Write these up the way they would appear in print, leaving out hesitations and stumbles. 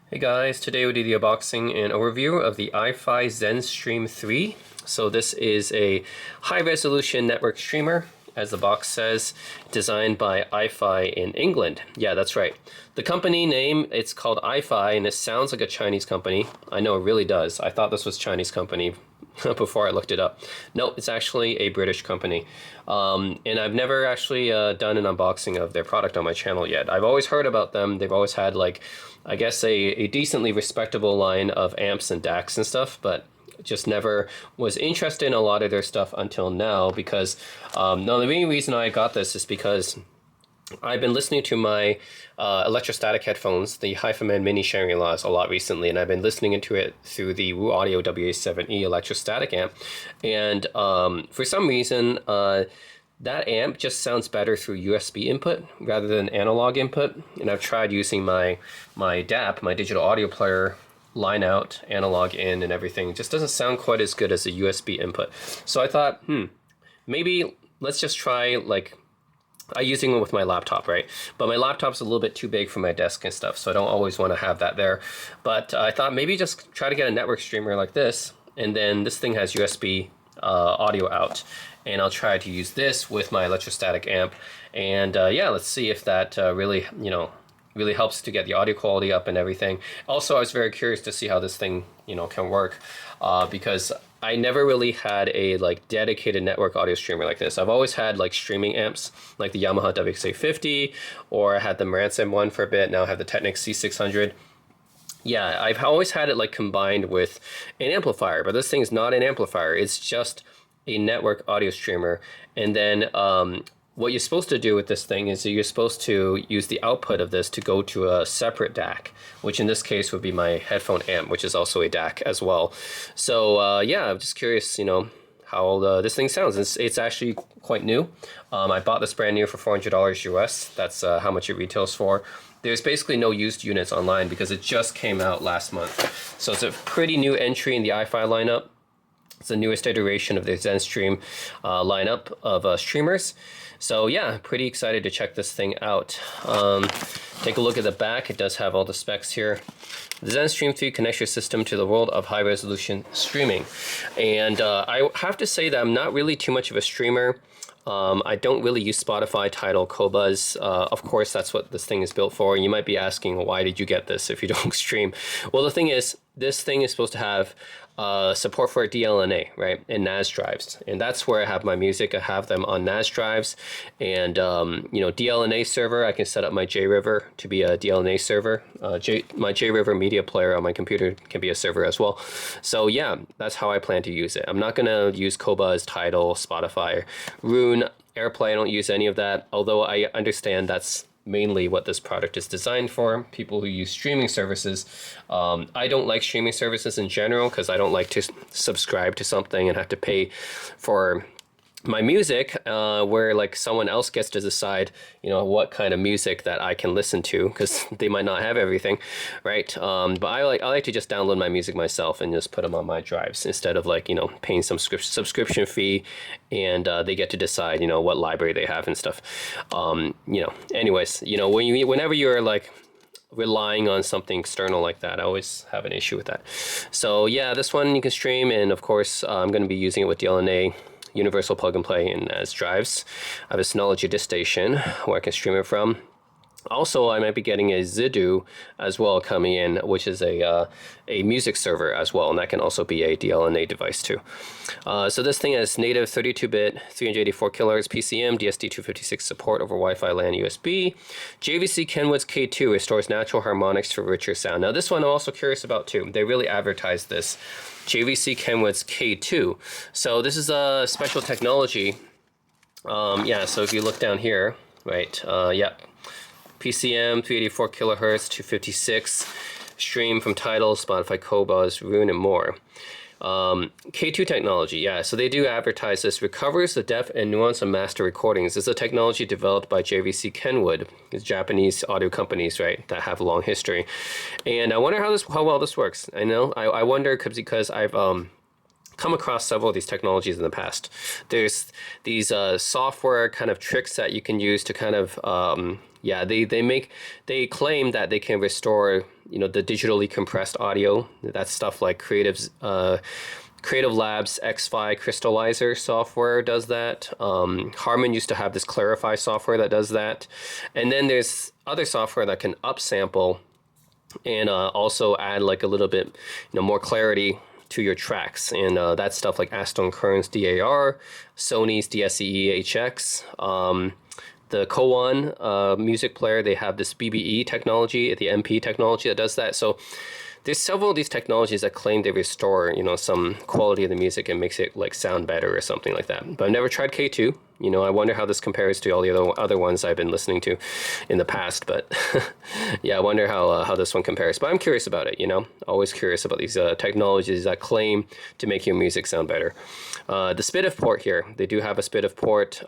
Hey guys, today we do the unboxing and overview of the iFi ZenStream 3. So this is a high-resolution network streamer, as the box says, designed by iFi in England. Yeah, that's right. The company name, it's called iFi, and it sounds like a Chinese company. I know it really does. I thought this was a Chinese company before I looked it up. No, it's actually a British company. And I've never actually done an unboxing of their product on my channel yet. I've always heard about them. They've always had, like, I guess a decently respectable line of amps and DACs and stuff, but just never was interested in a lot of their stuff until now because no, the main reason I got this is because I've been listening to my electrostatic headphones, the HiFi Mini Shangri-Las, a lot recently, and I've been listening into it through the Wu Audio WA7E electrostatic amp. And for some reason, that amp just sounds better through USB input rather than analog input. And I've tried using my DAP, my digital audio player, line out, analog in, and everything. It just doesn't sound quite as good as a USB input. So I thought, maybe let's just try, like, I'm using it with my laptop, right? But my laptop's a little bit too big for my desk and stuff, so I don't always want to have that there. But I thought maybe just try to get a network streamer like this, and then this thing has USB audio out. And I'll try to use this with my electrostatic amp. And yeah, let's see if that really helps to get the audio quality up and everything. Also, I was very curious to see how this thing, can work because I never really had a dedicated network audio streamer like this. I've always had like streaming amps, like the Yamaha WX850, or I had the Marantz M1 for a bit. Now I have the Technics C600. Yeah, I've always had it like combined with an amplifier, but this thing's not an amplifier. It's just a network audio streamer. And then what you're supposed to do with this thing is that you're supposed to use the output of this to go to a separate DAC, which in this case would be my headphone amp, which is also a DAC as well. So yeah, I'm just curious, how this thing sounds. It's actually quite new. I bought this brand new for $400 US. That's how much it retails for. There's basically no used units online because it just came out last month. So it's a pretty new entry in the iFi lineup. It's the newest iteration of the ZenStream lineup of streamers. So yeah, pretty excited to check this thing out. Take a look at the back. It does have all the specs here. The ZenStream 3 connects your system to the world of high-resolution streaming. And I have to say that I'm not really too much of a streamer. I don't really use Spotify, Tidal, Qobuz. Of course, that's what this thing is built for. You might be asking, why did you get this if you don't stream? Well, the thing is, this thing is supposed to have support for DLNA, right, and NAS drives. And that's where I have my music. I have them on NAS drives. And, DLNA server, I can set up my JRiver to be a DLNA server. My JRiver media player on my computer can be a server as well. So yeah, that's how I plan to use it. I'm not going to use Qobuz, Tidal, Spotify, Rune, AirPlay. I don't use any of that, although I understand that's mainly what this product is designed for, people who use streaming services. I don't like streaming services in general because I don't like to subscribe to something and have to pay for my music, where like someone else gets to decide, what kind of music that I can listen to because they might not have everything, right? But I like to just download my music myself and just put them on my drives instead of paying some subscription fee, and they get to decide, what library they have and stuff. Anyways, whenever you're like relying on something external like that, I always have an issue with that. So yeah, this one you can stream, and of course I'm going to be using it with DLNA, universal plug and play, and as drives. I have a Synology disk station where I can stream it from. Also, I might be getting a Zidu as well coming in, which is a music server as well, and that can also be a DLNA device too. So this thing has native 32-bit, 384 kHz PCM, DSD256 support over Wi-Fi, LAN, USB. JVC Kenwood's K2 restores natural harmonics for richer sound. Now this one I'm also curious about too. They really advertised this. JVC Kenwood's K2. So this is a special technology. Yeah, so if you look down here, right, yeah. PCM, 384 kilohertz, 256, stream from Tidal, Spotify, Qobuz, Rune, and more. K2 technology, yeah, so they do advertise this, recovers the depth and nuance of master recordings. This is a technology developed by JVC Kenwood, these Japanese audio companies, right, that have a long history. And I wonder how well this works. I wonder because I've come across several of these technologies in the past. There's these software kind of tricks that you can use to kind of Yeah, they claim that they can restore, you know, the digitally compressed audio. That's stuff like Creative Labs iFi Crystallizer software does that. Harman used to have this Clarify software that does that. And then there's other software that can upsample and also add like a little bit, you know, more clarity to your tracks. And that's stuff like Aston Kern's DAR, Sony's DSE HX, the Koan music player, they have this BBE technology, the MP technology that does that. So there's several of these technologies that claim they restore, you know, some quality of the music and makes it like sound better or something like that. But I've never tried K2. You know, I wonder how this compares to all the other ones I've been listening to in the past. But yeah, I wonder how this one compares. But I'm curious about it, you know, always curious about these technologies that claim to make your music sound better. The SPDIF port here, they do have a SPDIF port.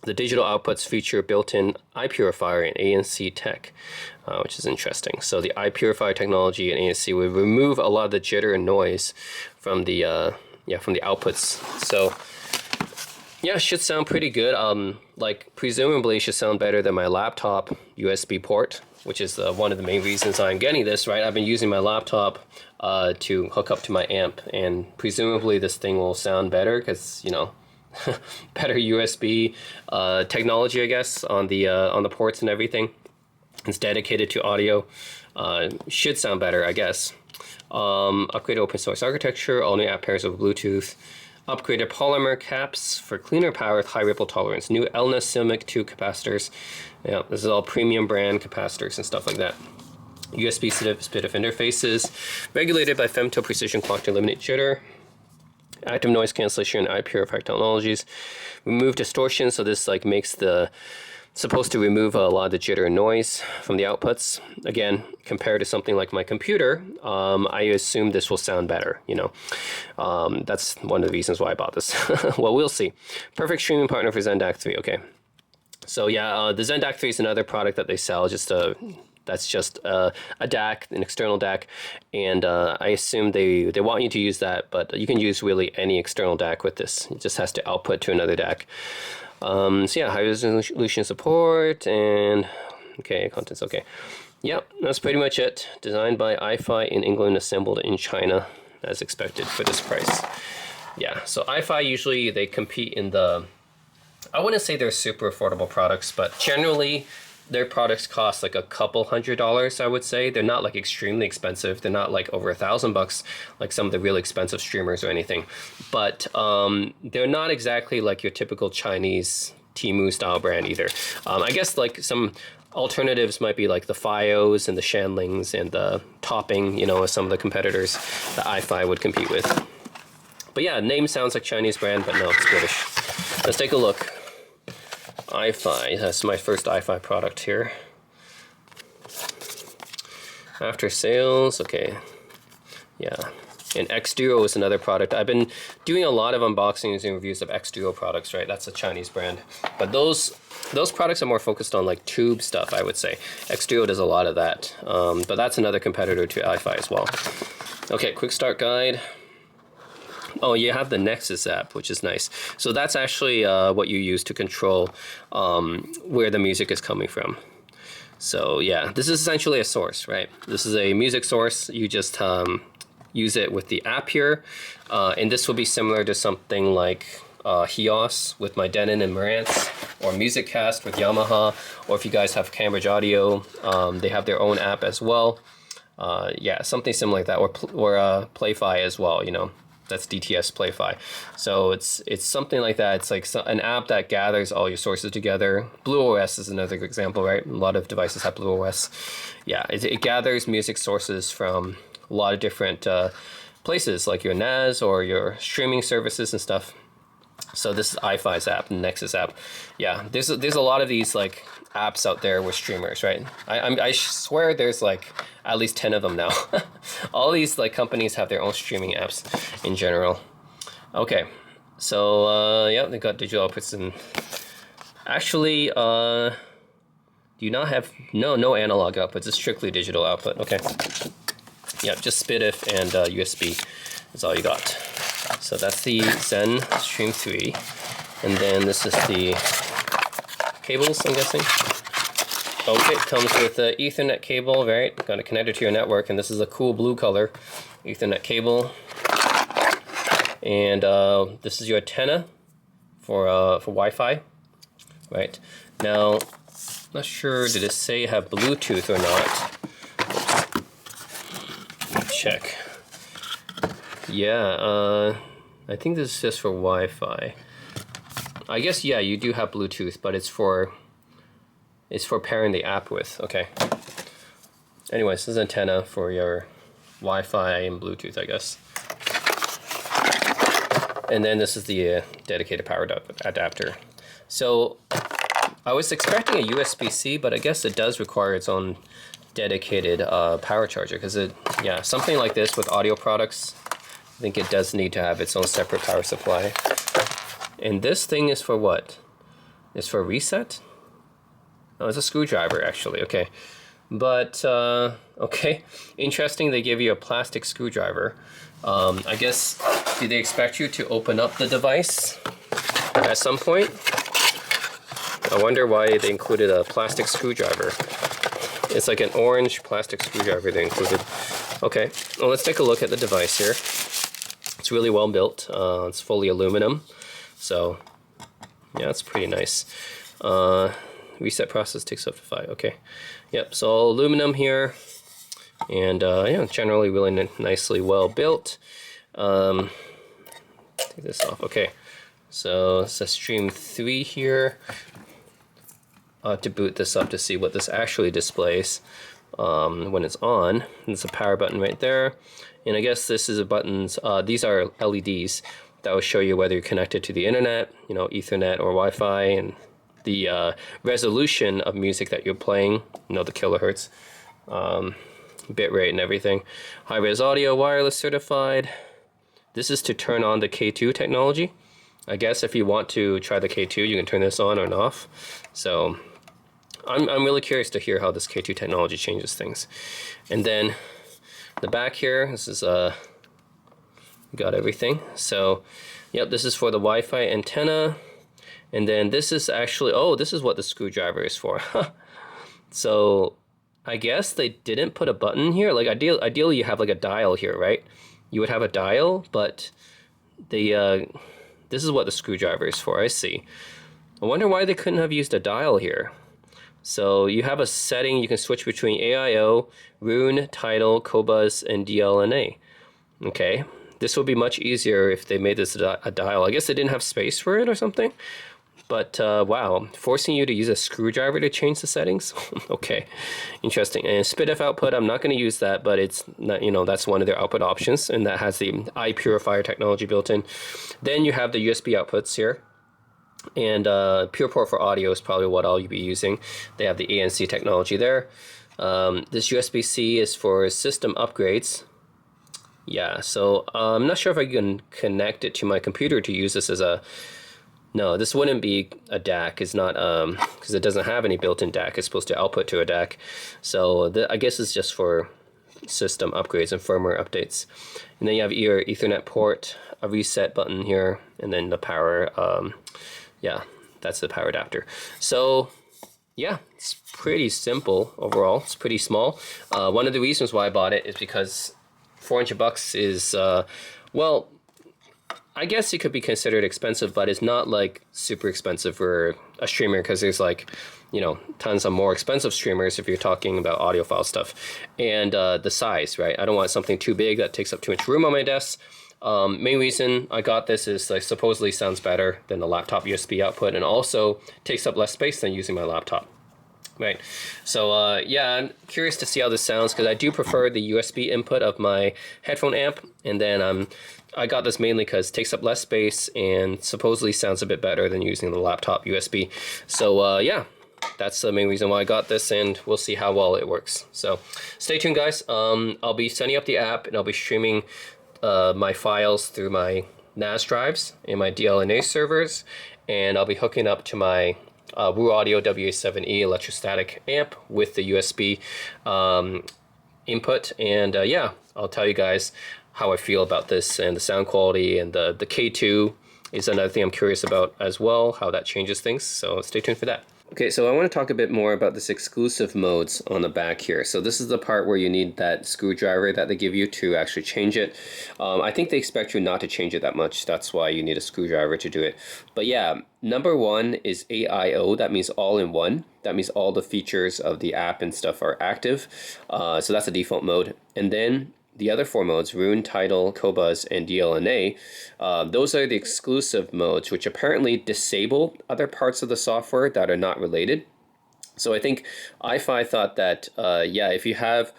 The digital outputs feature built-in iPurifier and ANC tech, which is interesting. So the iPurifier technology and ANC will remove a lot of the jitter and noise from the outputs. So yeah, should sound pretty good. Like presumably should sound better than my laptop USB port, which is one of the main reasons I'm getting this, right? I've been using my laptop to hook up to my amp, and presumably this thing will sound better because, you know, better USB technology, I guess, on the ports and everything. It's dedicated to audio. Should sound better, I guess. Upgraded open source architecture, all new app pairs with Bluetooth. Upgraded polymer caps for cleaner power with high ripple tolerance. New Elna Silmic 2 capacitors. Yeah, this is all premium brand capacitors and stuff like that. USB SPDIF interfaces. Regulated by Femto Precision Clock to eliminate jitter. Active noise cancellation and iPurifier technologies. Remove distortion, so this like makes supposed to remove a lot of the jitter and noise from the outputs. Again, compared to something like my computer, I assume this will sound better, you know. That's one of the reasons why I bought this. Well, we'll see. Perfect streaming partner for ZenDAC 3, okay. So yeah, the ZenDAC 3 is another product that they sell, that's just a DAC, an external DAC, and I assume they want you to use that, but you can use really any external DAC with this. It just has to output to another DAC. So yeah, high resolution support, and okay, contents, okay. Yep, that's pretty much it. Designed by iFi in England, assembled in China, as expected for this price. Yeah, so iFi usually, they compete in the, I wouldn't say they're super affordable products, but generally, their products cost like a couple $100s, I would say. They're not like extremely expensive. They're not like over $1,000 like some of the really expensive streamers or anything. But they're not exactly like your typical Chinese Temu style brand either. I guess like some alternatives might be like the Fios and the Shanlings and the Topping, you know, some of the competitors that iFi would compete with. But yeah, name sounds like Chinese brand, but no, it's British. Let's take a look. iFi, that's my first iFi product here. After sales, okay, yeah. And X-Duo is another product. I've been doing a lot of unboxings and reviews of X-Duo products, right? That's a Chinese brand. But those products are more focused on like tube stuff, I would say. X-Duo does a lot of that. But that's another competitor to iFi as well. Okay, quick start guide. Oh, you have the Nexus app, which is nice. So that's actually what you use to control where the music is coming from. So yeah, this is essentially a source, right? This is a music source. You just use it with the app here. And this will be similar to something like Hios with my Denon and Marantz, or MusicCast with Yamaha, or if you guys have Cambridge Audio, they have their own app as well. Yeah, something similar like that, or PlayFi as well, you know. That's DTS PlayFi. So it's something like that. It's like an app that gathers all your sources together. BlueOS is another good example, right? A lot of devices have BlueOS. Yeah, it gathers music sources from a lot of different places, like your NAS or your streaming services and stuff. So this is iFi's app, Nexus app. Yeah, there's a lot of these like apps out there with streamers, right? I swear there's like at least 10 of them now. All these like companies have their own streaming apps in general. Okay, so yeah, they got digital outputs, and actually do you not have no analog outputs? It's strictly digital output. Okay, yeah, just SPDIF and USB is all you got. So that's the Zen Stream 3, and then this is the cables, I'm guessing. Okay, it comes with an Ethernet cable, right? Got to connect it to your network, and this is a cool blue color Ethernet cable. And this is your antenna for Wi-Fi, right? Now, not sure, did it say have Bluetooth or not? Check. Yeah, I think this is just for Wi-Fi. I guess, yeah, you do have Bluetooth, but it's for pairing the app with. Okay. Anyways, this is an antenna for your Wi-Fi and Bluetooth, I guess. And then this is the dedicated power adapter. So I was expecting a USB-C, but I guess it does require its own dedicated power charger, because yeah, something like this with audio products, I think it does need to have its own separate power supply. And this thing is for what? It's for reset? Oh, it's a screwdriver, actually. Okay. But, okay. Interesting, they give you a plastic screwdriver. I guess, do they expect you to open up the device at some point? I wonder why they included a plastic screwdriver. It's like an orange plastic screwdriver they included. Okay, well, let's take a look at the device here. It's really well built. It's fully aluminum. So, yeah, it's pretty nice. Reset process takes up to 5. Okay. Yep, so aluminum here. And, yeah, generally really nicely well built. Take this off. Okay. So, it's a Stream 3 here. I'll have to boot this up to see what this actually displays when it's on. There's a power button right there. And I guess this is a buttons, these are LEDs that will show you whether you're connected to the internet, you know, Ethernet or Wi-Fi, and the resolution of music that you're playing, you know, the kilohertz, bitrate and everything. High-res audio, wireless certified. This is to turn on the K2 technology. I guess if you want to try the K2, you can turn this on or off. So I'm really curious to hear how this K2 technology changes things. And then the back here, this is got everything. So yep, this is for the Wi-Fi antenna. And then this is actually, oh, this is what the screwdriver is for. So I guess they didn't put a button here. Like ideally you have like a dial here, right? You would have a dial, but the this is what the screwdriver is for. I see. I wonder why they couldn't have used a dial here. So you have a setting, you can switch between AIO, Rune, Tidal, Qobuz, and DLNA. Okay, this would be much easier if they made this a dial. I guess they didn't have space for it or something. But wow, forcing you to use a screwdriver to change the settings? Okay, interesting. And SPDIF output, I'm not going to use that, but it's not, you know, that's one of their output options, and that has the iPurifier technology built in. Then you have the USB outputs here. And PurePort for audio is probably what I'll be using. They have the ANC technology there. This USB-C is for system upgrades. Yeah, so I'm not sure if I can connect it to my computer to use this as a... No, this wouldn't be a DAC. It's not, because it doesn't have any built-in DAC. It's supposed to output to a DAC. So I guess it's just for system upgrades and firmware updates. And then you have your Ethernet port, a reset button here, and then the power... yeah, that's the power adapter. So yeah, it's pretty simple overall. It's pretty small. One of the reasons why I bought it is because $400 is, well, I guess it could be considered expensive, but it's not like super expensive for a streamer, because there's like, you know, tons of more expensive streamers if you're talking about audiophile stuff. And the size, right? I don't want something too big that takes up too much room on my desk. Main reason I got this is like supposedly sounds better than the laptop USB output, and also takes up less space than using my laptop. Right, so yeah, I'm curious to see how this sounds, because I do prefer the USB input of my headphone amp, and then I got this mainly because it takes up less space and supposedly sounds a bit better than using the laptop USB. So yeah, that's the main reason why I got this, and we'll see how well it works. So stay tuned, guys. I'll be setting up the app, and I'll be streaming my files through my NAS drives and my DLNA servers, and I'll be hooking up to my Wu Audio WA7E electrostatic amp with the USB input, and yeah, I'll tell you guys how I feel about this and the sound quality, and the K2 is another thing I'm curious about as well, how that changes things, so stay tuned for that. Okay, so I want to talk a bit more about this exclusive modes on the back here. So this is the part where you need that screwdriver that they give you to actually change it. I think they expect you not to change it that much. That's why you need a screwdriver to do it. But yeah, number one is AIO. That means all in one. That means all the features of the app and stuff are active. So that's the default mode. And then the other four modes, Rune, Tidal, Cobuzz, and DLNA, those are the exclusive modes, which apparently disable other parts of the software that are not related. So I think iFi thought that, yeah, if you have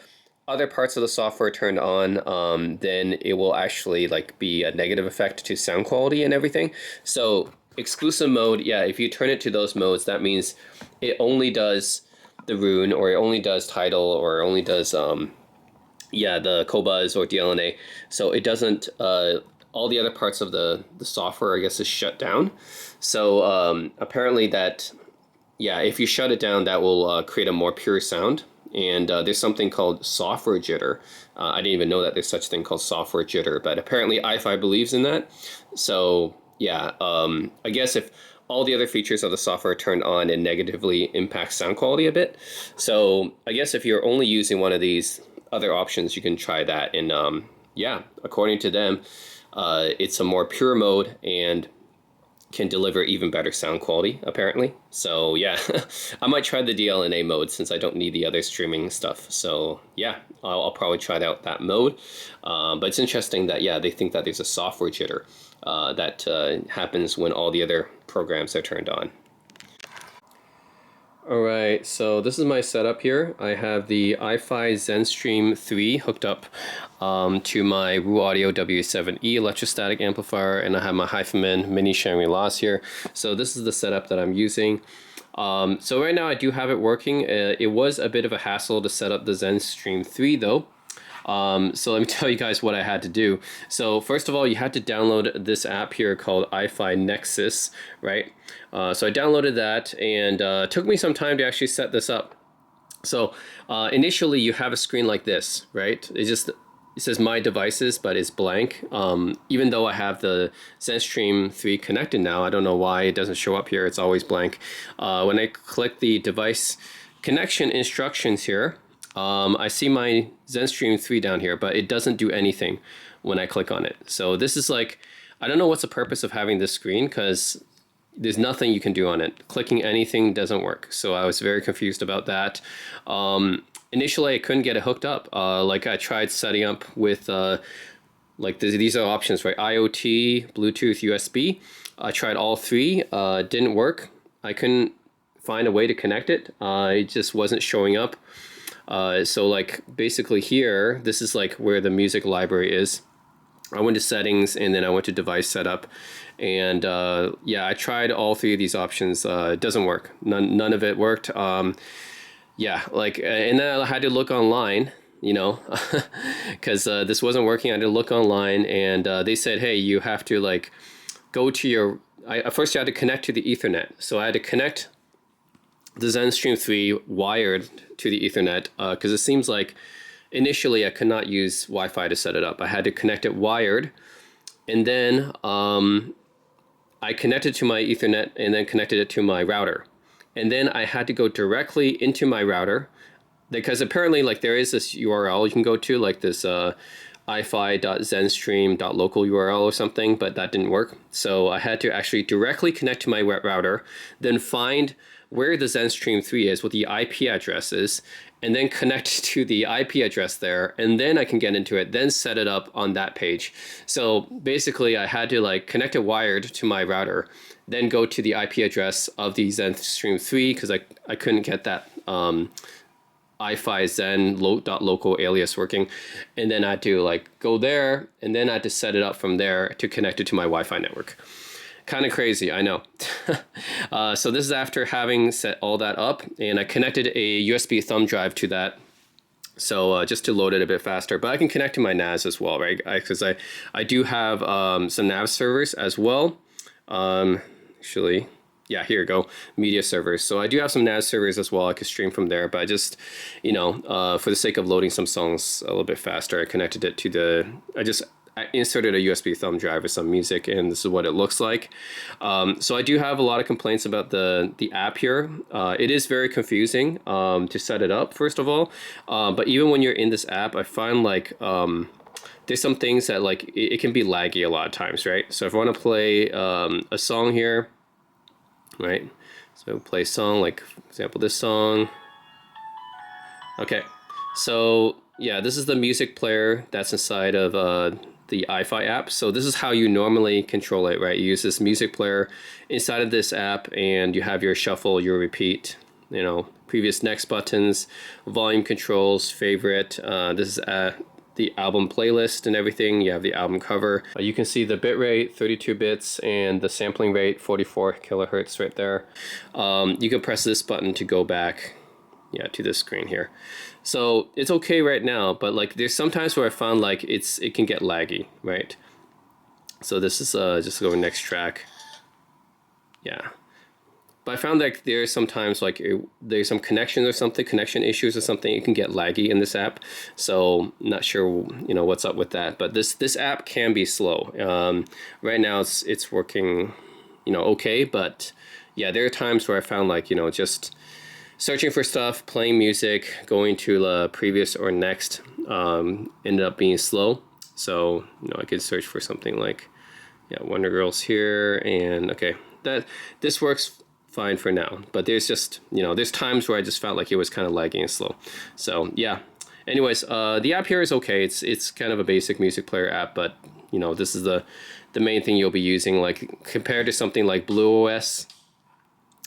other parts of the software turned on, then it will actually like be a negative effect to sound quality and everything. So exclusive mode, yeah, if you turn it to those modes, that means it only does the Rune, or it only does Tidal, or it only does yeah, the Cobuzz or DLNA. So it doesn't, all the other parts of the software, I guess, is shut down. So apparently that, yeah, if you shut it down, that will create a more pure sound. And there's something called software jitter. I didn't even know that there's such a thing called software jitter, but apparently iFi believes in that. So yeah, I guess if all the other features of the software are turned on, it negatively impacts sound quality a bit. So I guess if you're only using one of these other options, you can try that. And yeah, according to them, it's a more pure mode and can deliver even better sound quality, apparently. So yeah, I might try the DLNA mode since I don't need the other streaming stuff. So yeah, I'll probably try out that mode. But it's interesting that, yeah, they think that there's a software jitter that happens when all the other programs are turned on. Alright, so this is my setup here. I have the iFi ZenStream 3 hooked up to my Wu Audio W7E electrostatic amplifier, and I have my HiFiMan Mini Shangri-Las here. So this is the setup that I'm using. So right now I do have it working. It was a bit of a hassle to set up the ZenStream 3 though. So let me tell you guys what I had to do. So first of all, you had to download this app here called iFi Nexus, right? So I downloaded that, and it took me some time to actually set this up. So initially you have a screen like this, right? It says my devices, but it's blank. Even though I have the ZenStream 3 connected now, I don't know why it doesn't show up here. It's always blank. When I click the device connection instructions here, I see my ZenStream 3 down here, but it doesn't do anything when I click on it. So this is like, I don't know what's the purpose of having this screen, because there's nothing you can do on it. Clicking anything doesn't work. So I was very confused about that. Initially, I couldn't get it hooked up. Like I tried setting up with, like these are options, right? IoT, Bluetooth, USB. I tried all three, didn't work. I couldn't find a way to connect it. It just wasn't showing up. So like basically here, this is like where the music library is. I went to settings, and then I went to device setup, and yeah, I tried all three of these options. It doesn't work. None of it worked. Yeah, like, and then I had to look online, you know, because this wasn't working. I had to look online, and they said, hey, you have to like go to your, first you had to connect to the Ethernet. So I had to connect the ZenStream 3 wired to the Ethernet, because it seems like initially I could not use Wi-Fi to set it up. I had to connect it wired, and then I connected to my Ethernet and then connected it to my router. And then I had to go directly into my router, because apparently like there is this URL you can go to, like this ifi.zenstream.local URL or something, but that didn't work. So I had to actually directly connect to my router, then find where the ZenStream 3 is, what the IP address is, and then connect to the IP address there, and then I can get into it, then set it up on that page. So basically I had to like connect it wired to my router, then go to the IP address of the ZenStream 3, because I couldn't get that iFi zen.local alias working, and then I had to like go there, and then I had to set it up from there to connect it to my Wi-Fi network. Kind of crazy, I know. So this is after having set all that up, and I connected a USB thumb drive to that, so just to load it a bit faster. But I can connect to my NAS as well, right? Because I do have some NAS servers as well. Actually, yeah, here we go, media servers. So I do have some NAS servers as well. I could stream from there, but I just, you know, for the sake of loading some songs a little bit faster, I connected it to the, I inserted a USB thumb drive with some music, and this is what it looks like. So I do have a lot of complaints about the app here. It is very confusing to set it up, first of all. But even when you're in this app, I find like there's some things that like it can be laggy a lot of times, right? So if I want to play a song here, right? So play a song, like for example, this song. Okay, so yeah, this is the music player that's inside of the iFi app. So this is how you normally control it, right? You use this music player inside of this app, and you have your shuffle, your repeat, you know, previous next buttons, volume controls, favorite. This is the album playlist and everything. You have the album cover. You can see the bit rate, 32 bits, and the sampling rate, 44 kilohertz right there. You can press this button to go back, yeah, to this screen here. So it's okay right now, but like there's sometimes where I found like it can get laggy, right? So this is just go next track. Yeah. But I found that there's sometimes like there's some connections or something, connection issues or something. It can get laggy in this app. So not sure, you know, what's up with that. But this app can be slow. Right now it's working, you know, okay. But yeah, there are times where I found like, you know, just searching for stuff, playing music, going to the previous or next ended up being slow. So, you know, I could search for something like, yeah, Wonder Girls here, and okay, this works fine for now. But there's just, you know, there's times where I just felt like it was kind of lagging and slow. So yeah. Anyways, the app here is okay. It's kind of a basic music player app, but you know, this is the main thing you'll be using. Like compared to something like BlueOS,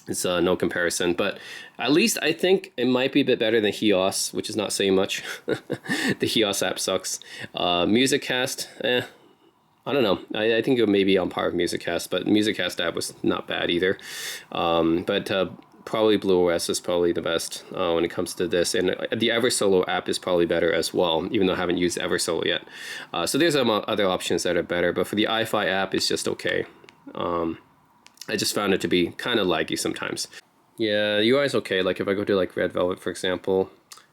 it's no comparison, but at least I think it might be a bit better than HEOS, which is not saying much. The HEOS app sucks. MusicCast, I don't know. I think it may be on par with MusicCast, but MusicCast app was not bad either. But probably BlueOS is probably the best when it comes to this, and the Eversolo app is probably better as well, even though I haven't used Eversolo yet. So there's some other options that are better, but for the iFi app, it's just okay. I just found it to be kind of laggy sometimes. Yeah, the UI is okay. Like if I go to like Red Velvet, for example,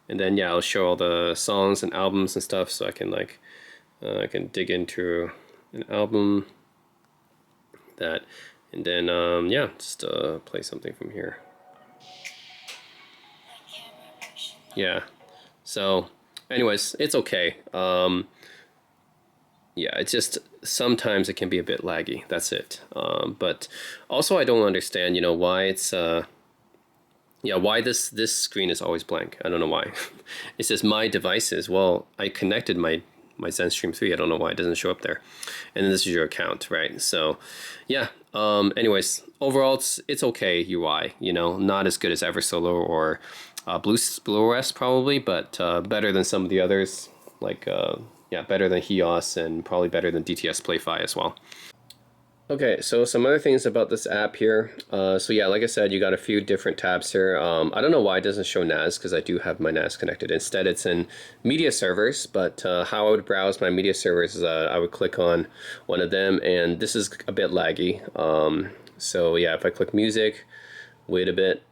and then yeah, I'll show all the songs and albums and stuff, so I can like I can dig into an album that, and then yeah, just play something from here. Yeah. So, anyways, it's okay. Yeah, it's just sometimes it can be a bit laggy. That's it. But also, I don't understand, you know, why it's yeah, why this screen is always blank. I don't know why. It says my devices. Well, I connected my ZenStream 3. I don't know why it doesn't show up there. And then this is your account, right? So, yeah. Anyways, overall, it's okay UI. You know, not as good as Eversolo or BlueOS probably, but better than some of the others, like yeah, better than HEOS and probably better than DTS PlayFi as well. Okay, so some other things about this app here. So yeah, like I said, you got a few different tabs here. I don't know why it doesn't show NAS, because I do have my NAS connected. Instead, it's in media servers, but how I would browse my media servers is I would click on one of them, and this is a bit laggy. So yeah, if I click music, wait a bit.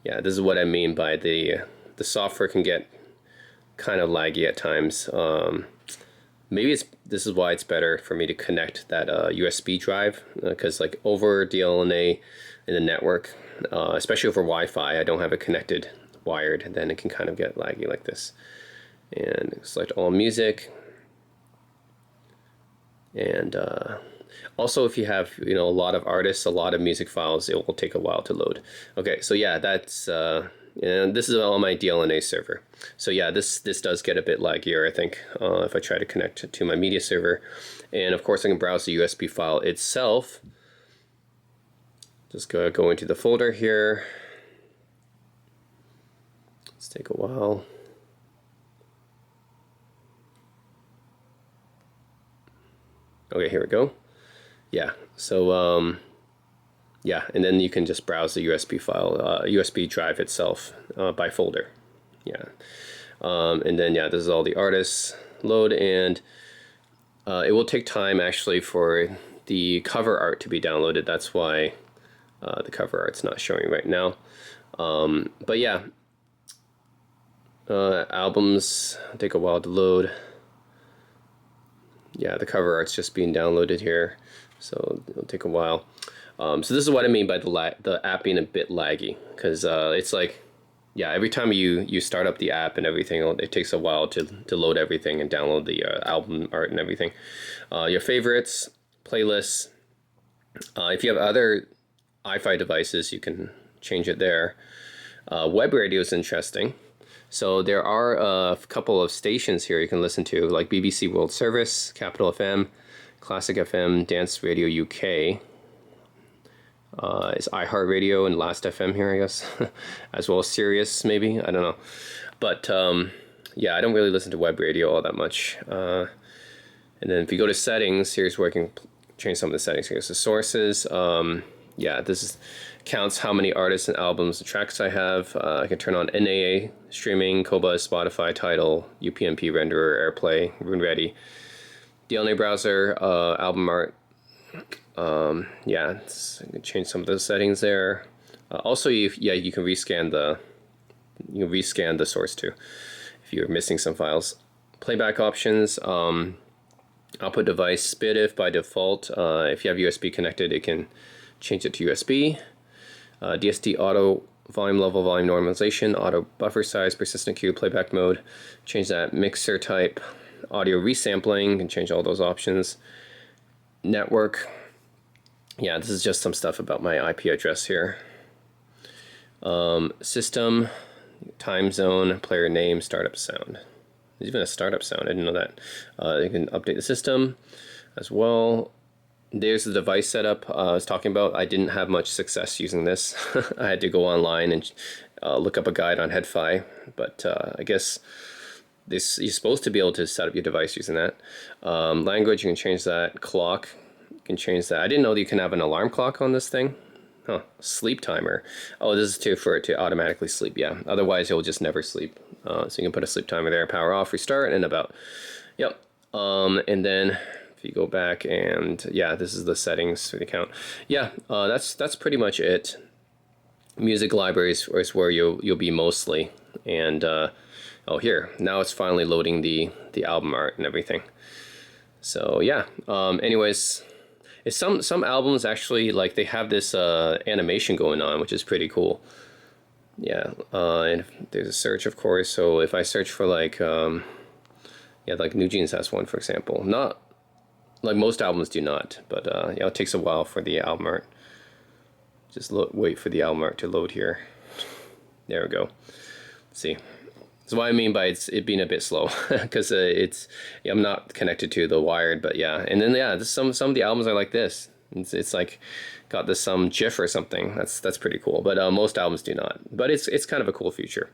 Yeah, this is what I mean by the software can get kind of laggy at times. Maybe this is why it's better for me to connect that USB drive, because like over DLNA in the network, especially over Wi-Fi, I don't have it connected wired, then it can kind of get laggy like this. And select all music. And also, if you have, you know, a lot of artists, a lot of music files, it will take a while to load. Okay, so yeah, that's and this is on my DLNA server. So yeah, this does get a bit laggier, I think, if I try to connect to my media server. And of course, I can browse the USB file itself. Just go into the folder here. Let's take a while. Okay, here we go. Yeah, so yeah, and then you can just browse the USB file, USB drive itself by folder. Yeah, and then yeah, this is all the artists load, and it will take time actually for the cover art to be downloaded. That's why the cover art's not showing right now. But yeah, albums take a while to load. yeah, the cover art's just being downloaded here, so it'll take a while. So this is what I mean by the app being a bit laggy, because it's like, yeah, every time you start up the app and everything, it takes a while to load everything and download the album art and everything. Your favorites, playlists. If you have other iFi devices, you can change it there. Web radio is interesting. So there are a couple of stations here you can listen to, like BBC World Service, Capital FM, Classic FM, Dance Radio UK. It's iHeartRadio and Last FM here, I guess, as well as Sirius, maybe. I don't know. But yeah, I don't really listen to web radio all that much. And then if you go to settings, here's where I can change some of the settings. Here's the sources. Yeah, counts how many artists and albums and tracks I have. I can turn on NAA, streaming, Qobuz, Spotify, Tidal, UPnP, Renderer, AirPlay, RuneReady, DLNA browser, album art. Yeah, I can change some of those settings there. Also, you can rescan the source too if you're missing some files. Playback options. Output device SPDIF by default. If you have USB connected, it can change it to USB. DSD auto volume level, volume normalization, auto buffer size, persistent queue, playback mode. Change that. Mixer type, audio resampling, can change all those options. Network. Yeah, this is just some stuff about my IP address here. System, time zone, player name, startup sound. There's even a startup sound, I didn't know that. You can update the system as well. There's the device setup I was talking about. I didn't have much success using this. I had to go online and look up a guide on HeadFi, but I guess you're supposed to be able to set up your device using that. Language, you can change that. Clock, you can change that. I didn't know that you can have an alarm clock on this thing. Huh. Sleep timer. Oh, this is for it to automatically sleep, yeah. Otherwise, you'll just never sleep. So you can put a sleep timer there, power off, restart, and about. Yep. And then if you go back and yeah, this is the settings for the account. Yeah, that's pretty much it. Music libraries is where you'll be mostly. And oh, here now it's finally loading the album art and everything. So yeah. Anyways, some albums actually, like, they have this animation going on, which is pretty cool. Yeah, and there's a search, of course. So if I search for like yeah, like New Jeans has one, for example. Not like most albums do not, but yeah, it takes a while for the album art. Just wait for the album art to load here. There we go. Let's see. That's what I mean by it being a bit slow, because yeah, I'm not connected to the wired, but yeah. And then yeah, some of the albums are like this. It's like got this some GIF or something. That's pretty cool. But most albums do not. But it's kind of a cool feature.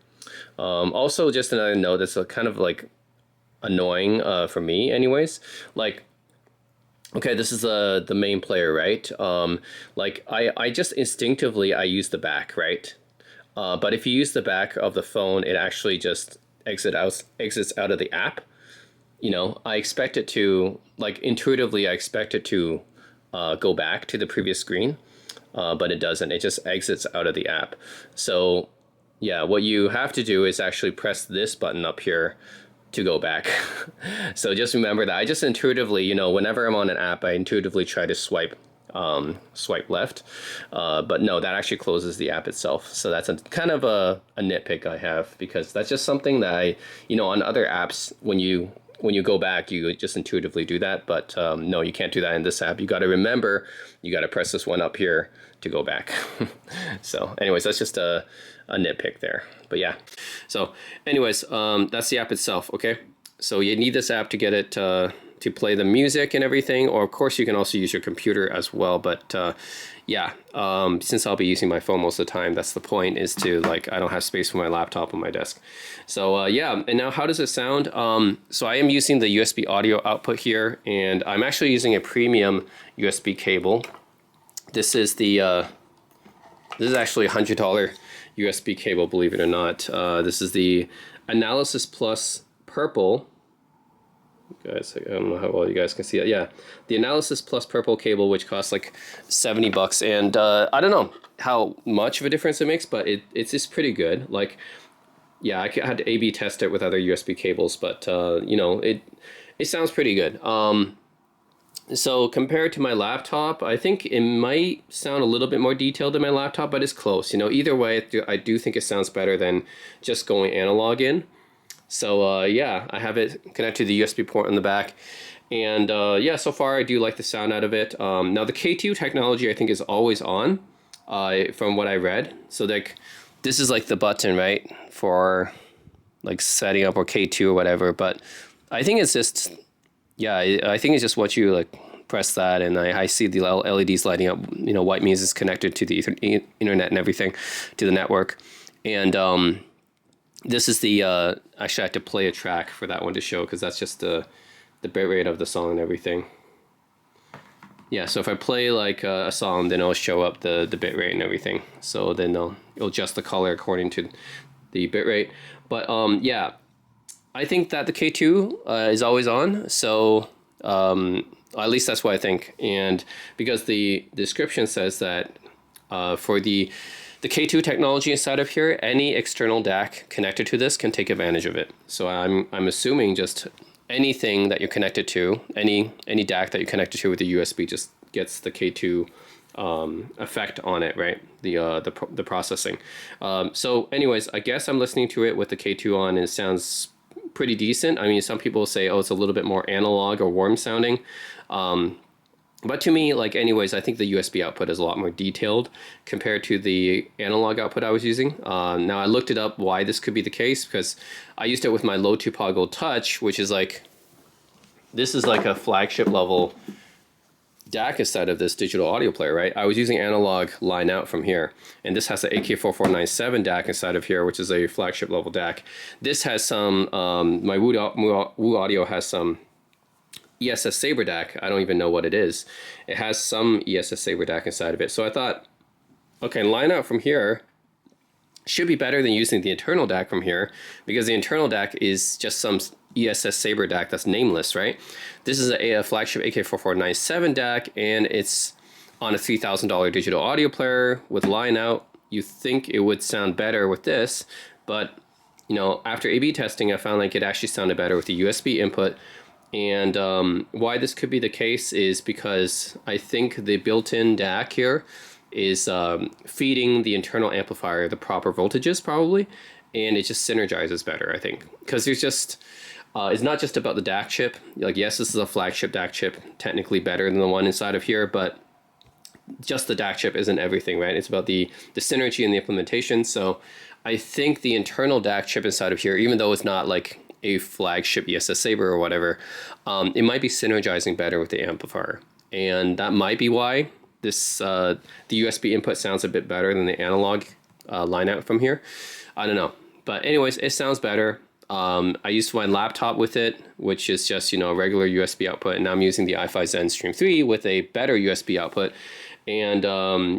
Also, just another note that's kind of like annoying for me, anyways. Like, okay, this is the main player, right? Like I just instinctively I use the back, right? But if you use the back of the phone, it actually just exits out of the app. You know, I expect it to, like, intuitively, I expect it to go back to the previous screen, but it doesn't. It just exits out of the app. So yeah, what you have to do is actually press this button up here to go back. So just remember that. I just intuitively, you know, whenever I'm on an app, I intuitively try to swipe left, but no, that actually closes the app itself. So that's kind of a nitpick I have, because that's just something that I, you know, on other apps, when you go back, you just intuitively do that. But no, you can't do that in this app. You got to remember, you got to press this one up here to go back. So anyways, that's just a nitpick there. But yeah, so anyways, that's the app itself. Okay, so you need this app to get it to play the music and everything, or of course you can also use your computer as well. But yeah, since I'll be using my phone most of the time, that's the point, is to, like, I don't have space for my laptop on my desk. So yeah, and now how does it sound? So I am using the USB audio output here, and I'm actually using a premium USB cable. This is actually $100 USB cable, believe it or not. This is the Analysis Plus Purple. Guys, I don't know how well you guys can see it. Yeah, the Analysis Plus Purple cable, which costs like $70, and I don't know how much of a difference it makes, but it's just pretty good. Like, yeah, I had to A/B test it with other USB cables, but you know, it sounds pretty good. So compared to my laptop, I think it might sound a little bit more detailed than my laptop, but it's close. You know, either way, I do think it sounds better than just going analog in. So yeah, I have it connected to the USB port on the back. And yeah, so far I do like the sound out of it. Now the K2 technology I think is always on, from what I read. So like, this is like the button, right, for like setting up or K2 or whatever. But I think it's just, yeah, I think it's just what you like press that, and I see the LEDs lighting up. You know, white means it's connected to the internet and everything, to the network. And this is the actually I have to play a track for that one to show, because that's just the bitrate of the song and everything. Yeah, so if I play like a song, then it'll show up the bitrate and everything. So then it'll adjust the color according to the bitrate. But yeah, I think that the K2 is always on. So at least that's what I think. And because the description says that for the K2 technology inside of here, any external DAC connected to this can take advantage of it. So I'm assuming just anything that you're connected to, any DAC that you're connected to with the USB, just gets the K2 effect on it, right? The processing. So anyways, I guess I'm listening to it with the K2 on, and it sounds pretty decent. I mean, some people say, oh, it's a little bit more analog or warm sounding. But to me, like anyways, I think the USB output is a lot more detailed compared to the analog output I was using. Now I looked it up why this could be the case, because I used it with my low topological touch, which is like, this is like a flagship level DAC inside of this digital audio player, right? I was using analog line out from here, and this has the AK4497 DAC inside of here, which is a flagship level DAC. This has some, my Woo Audio has some ESS Saber DAC. I don't even know what it is. It has some ESS Saber DAC inside of it. So I thought, okay, line out from here should be better than using the internal DAC from here, because the internal DAC is just some ESS Saber DAC that's nameless, right? This is a flagship AK4497 DAC, and it's on a $3,000 digital audio player with line out. You think it would sound better with this, but you know, after A/B testing, I found like it actually sounded better with the USB input. And why this could be the case is because I think the built-in DAC here is feeding the internal amplifier the proper voltages probably, and it just synergizes better, I think. Because there's just, it's not just about the DAC chip. Like, yes, this is a flagship DAC chip, technically better than the one inside of here, but just the DAC chip isn't everything, right? It's about the synergy and the implementation. So I think the internal DAC chip inside of here, even though it's not like a flagship ESS Saber or whatever, it might be synergizing better with the amplifier. And that might be why this the USB input sounds a bit better than the analog line out from here. I don't know. But anyways, it sounds better. I used my laptop with it, which is just, you know, a regular USB output. And now I'm using the iFi ZenStream 3 with a better USB output. And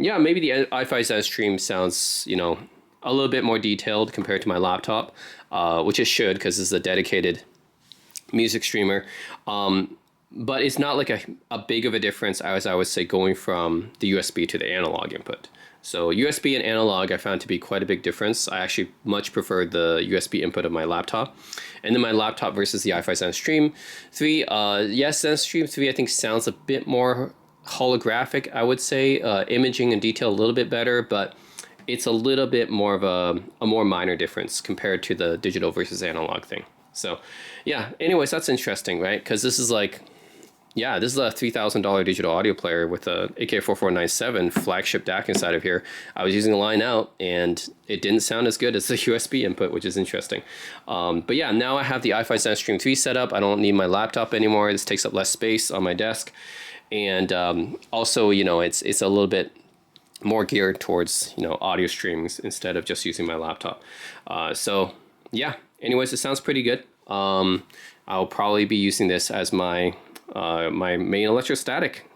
yeah, maybe the iFi ZenStream sounds, you know, a little bit more detailed compared to my laptop, which it should, because it's a dedicated music streamer. But it's not like a big of a difference, as I would say, going from the USB to the analog input. So USB and analog I found to be quite a big difference. I actually much preferred the USB input of my laptop. And then my laptop versus the iFi ZenStream 3. Yes, ZenStream 3 I think sounds a bit more holographic, I would say. Imaging and detail a little bit better, but it's a little bit more of a more minor difference compared to the digital versus analog thing. So yeah, anyways, that's interesting, right? Because this is like, yeah, this is a $3,000 digital audio player with a AK4497 flagship DAC inside of here. I was using a line out, and it didn't sound as good as the USB input, which is interesting. But yeah, now I have the iFi ZenStream 3 set up. I don't need my laptop anymore. This takes up less space on my desk. And also, you know, it's a little bit more geared towards, you know, audio streams instead of just using my laptop. So yeah, anyways, it sounds pretty good. I'll probably be using this as my my main electrostatic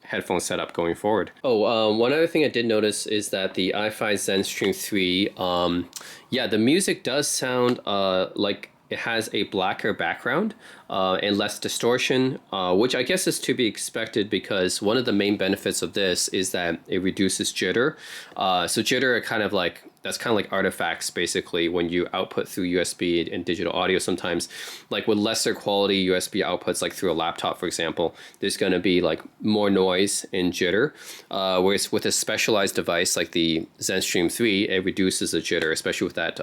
headphone setup going forward. Oh, one other thing I did notice is that the iFi ZenStream 3, yeah, the music does sound like it has a blacker background and less distortion, which I guess is to be expected, because one of the main benefits of this is that it reduces jitter. So jitter kind of like that's kind of like artifacts basically when you output through USB and digital audio sometimes, like with lesser quality USB outputs, like through a laptop, for example, there's going to be like more noise and jitter. Whereas with a specialized device like the ZenStream 3, it reduces the jitter, especially with that,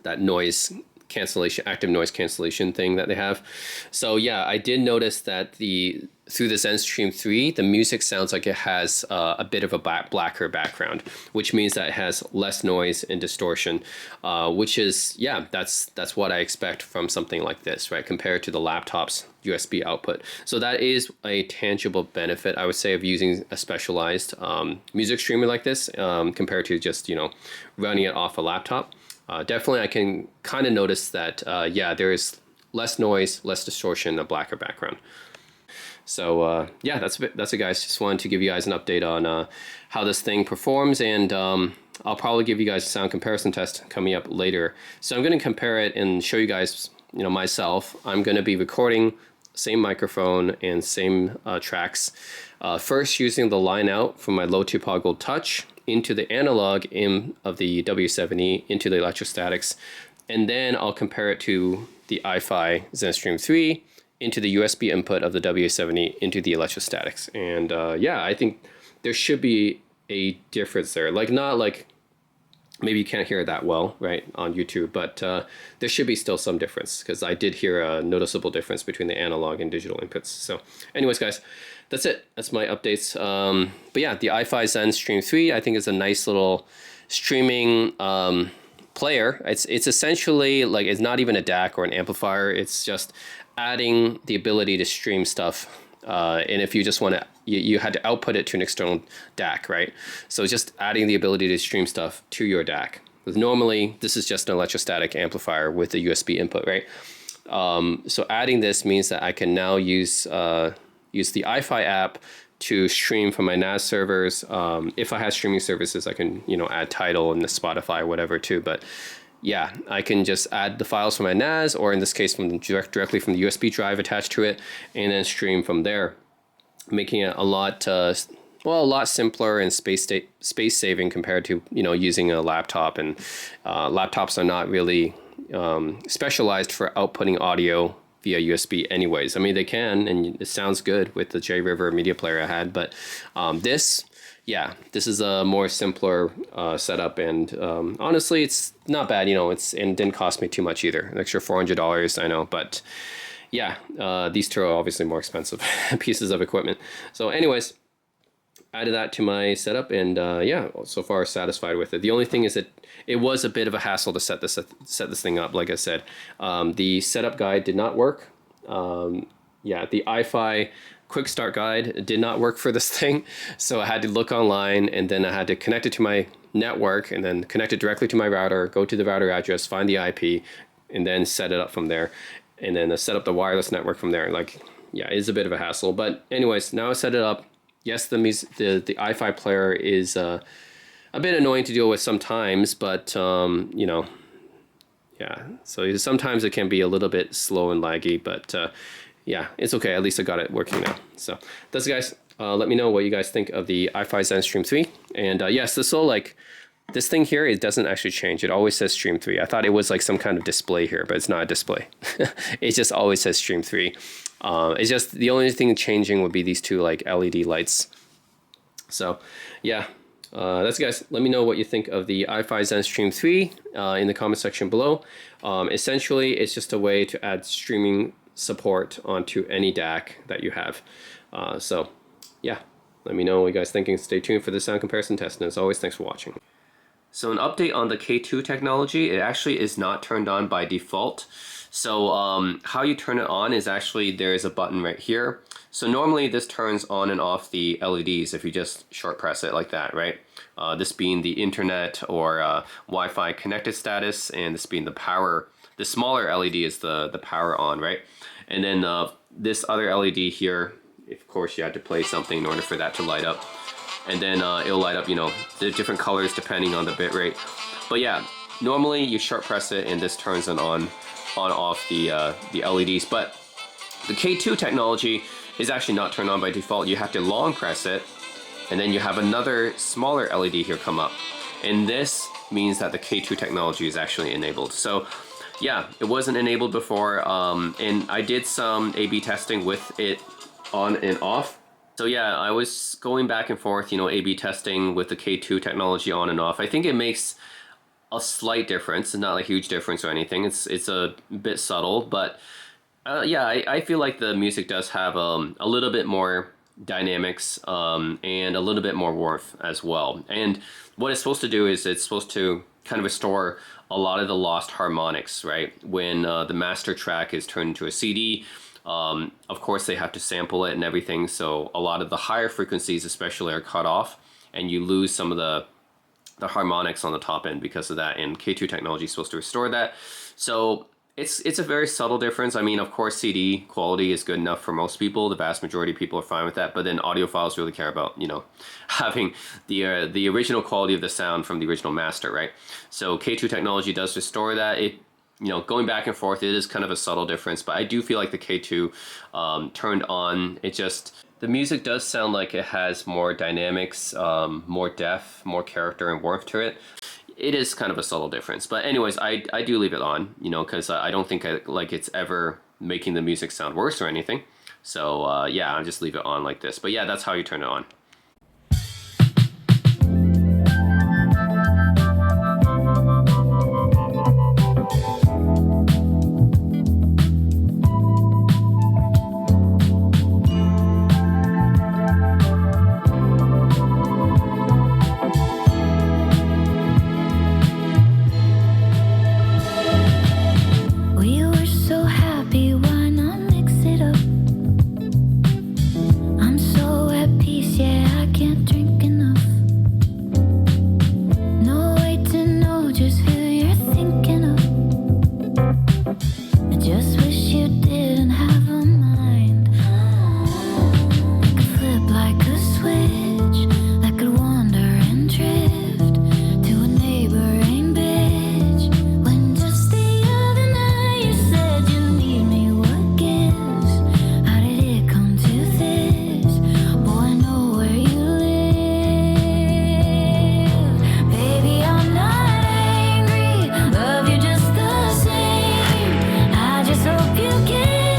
that noise cancellation, active noise cancellation thing that they have. So yeah, I did notice that through the ZenStream 3, the music sounds like it has a bit of a blacker background, which means that it has less noise and distortion, which is, yeah, that's what I expect from something like this, right, compared to the laptop's USB output. So that is a tangible benefit, I would say, of using a specialized music streamer like this compared to just, you know, running it off a laptop. Definitely, I can kind of notice that, yeah, there is less noise, less distortion, a blacker background. So yeah, that's it, guys. Just wanted to give you guys an update on how this thing performs, and I'll probably give you guys a sound comparison test coming up later. So I'm going to compare it and show you guys, you know, myself. I'm going to be recording same microphone and same tracks. First, using the line out from my low topological touch into the analog in of the W7E into the electrostatics, and then I'll compare it to the iFi ZenStream 3 into the USB input of the W7E into the electrostatics. And yeah, I think there should be a difference there. Like, not like, maybe you can't hear it that well, right, on YouTube, but there should be still some difference, because I did hear a noticeable difference between the analog and digital inputs. So anyways, guys, that's it. That's my updates. But yeah, the iFi ZenStream 3, I think, is a nice little streaming player. It's essentially like, it's not even a DAC or an amplifier. It's just adding the ability to stream stuff. And if you just want to, you had to output it to an external DAC, right? So just adding the ability to stream stuff to your DAC. Because normally this is just an electrostatic amplifier with a USB input, right? So adding this means that I can now use the iFi app to stream from my NAS servers. If I have streaming services, I can, you know, add Tidal and the Spotify or whatever too. But yeah, I can just add the files from my NAS, or in this case, from directly from the USB drive attached to it, and then stream from there, making it a lot, well, a lot simpler and space saving compared to, you know, using a laptop. And laptops are not really specialized for outputting audio via USB anyways. I mean, they can, and it sounds good with the JRiver media player I had, but this is a more simpler setup, and honestly, it's not bad, you know, and didn't cost me too much either, an extra $400, I know, but yeah, these two are obviously more expensive pieces of equipment. So anyways, added that to my setup, and yeah, so far satisfied with it. The only thing is that it was a bit of a hassle to set this thing up. Like I said, the setup guide did not work. Yeah, the iFi quick start guide did not work for this thing, so I had to look online, and then I had to connect it to my network, and then connect it directly to my router, go to the router address, find the IP, and then set it up from there, and then set up the wireless network from there. Like, yeah, it's a bit of a hassle, but anyways, now I set it up. Yes, the iFi player is a bit annoying to deal with sometimes, but you know, yeah. So sometimes it can be a little bit slow and laggy, but yeah, it's okay. At least I got it working now. So that's it, guys. Let me know what you guys think of the iFi ZenStream 3. And yes, this thing here, it doesn't actually change. It always says Stream 3. I thought it was like some kind of display here, but it's not a display. It just always says Stream 3. It's just the only thing changing would be these two like LED lights. So yeah, that's it, guys. Let me know what you think of the iFi ZenStream 3 in the comment section below. Essentially, it's just a way to add streaming support onto any DAC that you have. So yeah, let me know what you guys think, and stay tuned for the sound comparison test. And as always, thanks for watching. So an update on the K2 technology, it actually is not turned on by default. So how you turn it on is actually, there's a button right here. So normally this turns on and off the LEDs if you just short press it like that, right? This being the internet or Wi-Fi connected status, and this being the power. The smaller LED is the power on, right? And then this other LED here, of course you had to play something in order for that to light up. And then it'll light up, you know, the different colors depending on the bit rate. But yeah, normally you short press it and this turns it on off the LEDs. But the K2 technology is actually not turned on by default. You have to long press it, and then you have another smaller LED here come up. And this means that the K2 technology is actually enabled. So yeah, it wasn't enabled before, and I did some A/B testing with it on and off. So yeah, I was going back and forth, A/B testing with the K2 technology on and off. I think it makes a slight difference, not a huge difference or anything. It's a bit subtle, but yeah, I feel like the music does have a little bit more dynamics and a little bit more warmth as well. And what it's supposed to do is it's supposed to kind of restore a lot of the lost harmonics, right? When the master track is turned into a CD, of course they have to sample it and everything, so a lot of the higher frequencies especially are cut off, and you lose some of the harmonics on the top end because of that, and K2 technology is supposed to restore that. So it's a very subtle difference. I mean, of course, CD quality is good enough for most people. The vast majority of people are fine with that. But then audiophiles really care about, having the original quality of the sound from the original master, right? So K2 technology does restore that. It, going back and forth, it is kind of a subtle difference. But I do feel like the K2 turned on, the music does sound like it has more dynamics, more depth, more character and warmth to it. It is kind of a subtle difference. But anyways, I do leave it on, because I don't think it's ever making the music sound worse or anything. So yeah, I'll just leave it on like this. But yeah, that's how you turn it on. Hope you get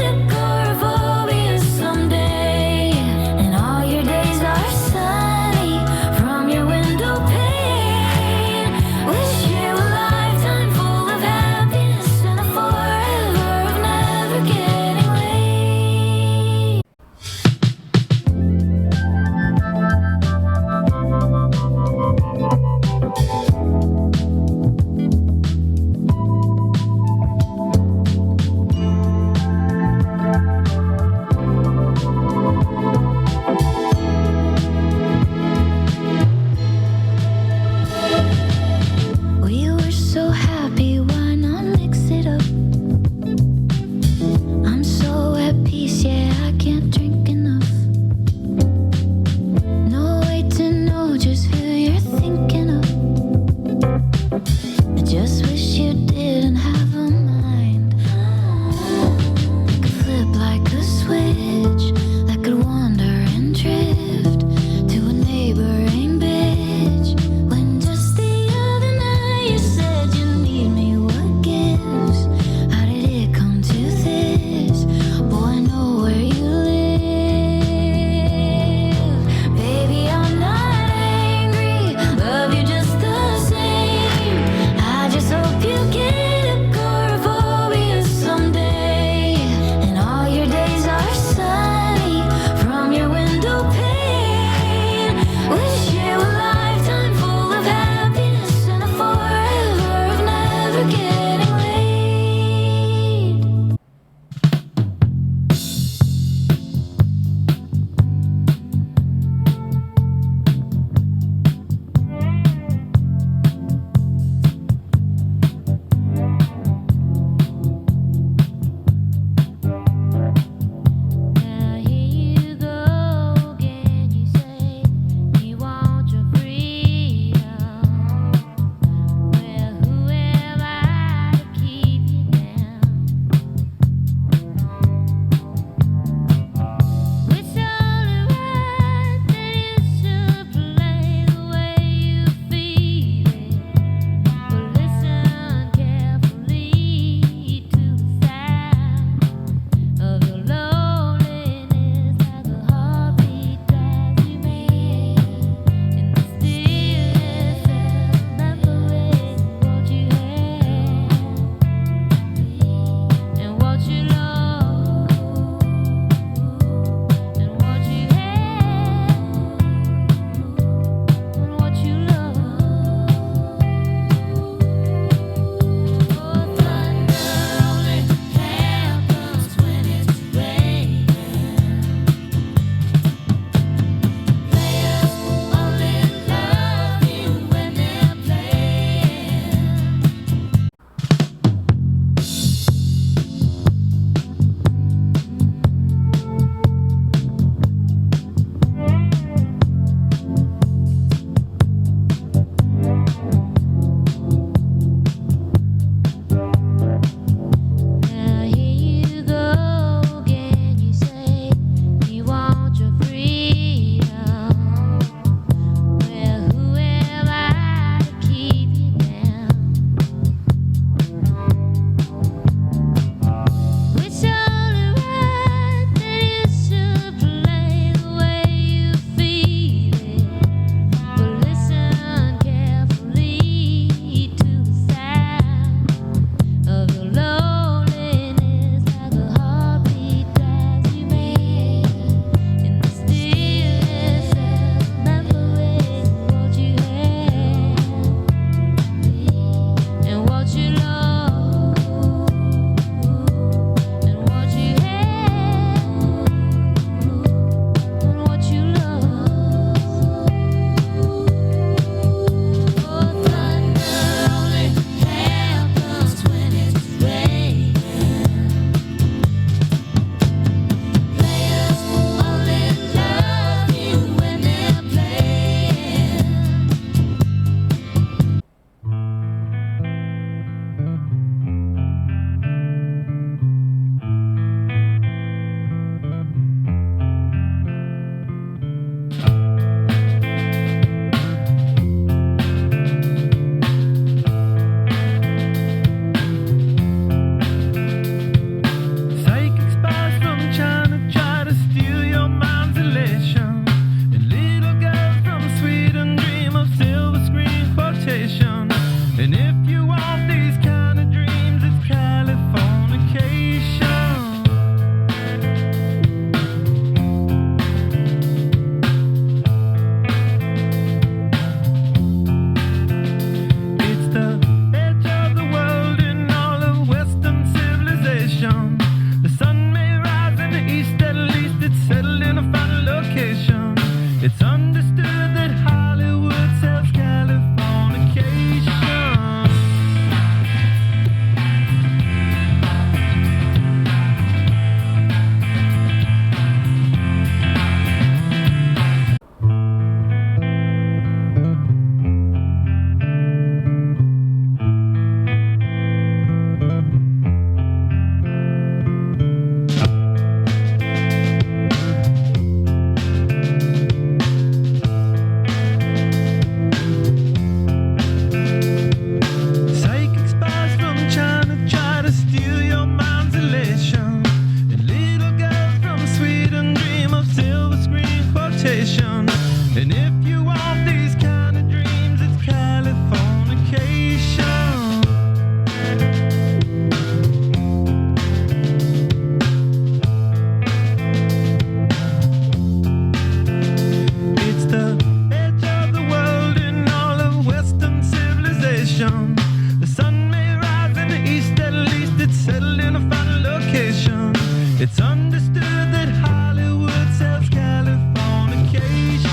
It's understood that Hollywood sells Californication.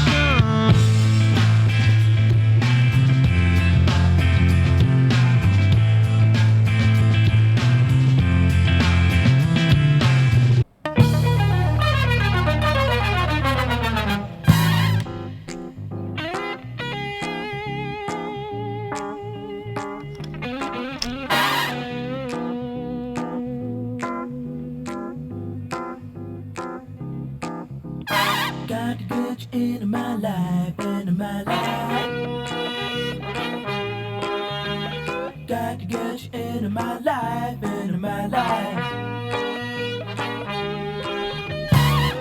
Got to get you into my life, into my life. Got to get you into my life, into my life.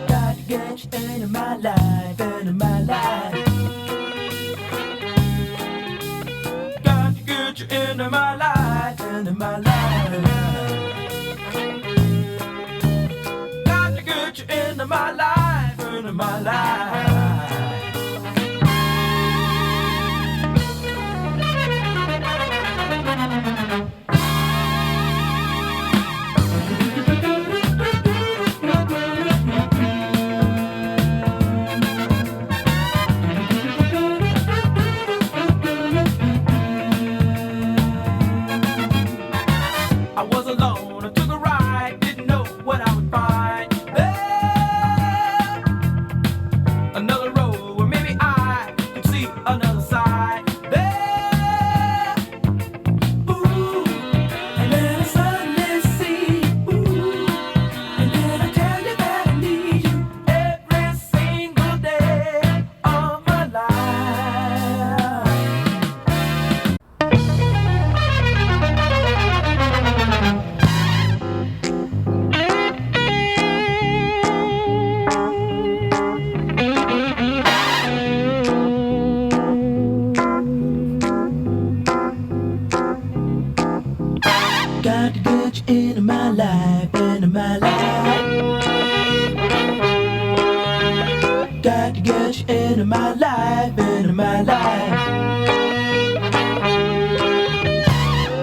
Got to get you into my life, into my life. Got to get you into my life, into my life. Got to get you into my life, into my life. I was alone, I took a ride, didn't know what I would find there. Another road where maybe I could see another side there. Ooh, and then I suddenly see, ooh, and then I tell you that I need you every single day of my life. Got to get you into my life, into my life. Got to get you into my life, into my life.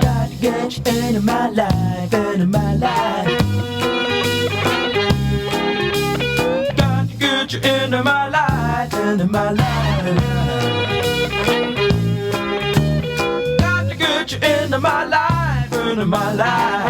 Got to get you into my life, into my life. Got to get you into my life, into my life. Got to get you into my life, into my life.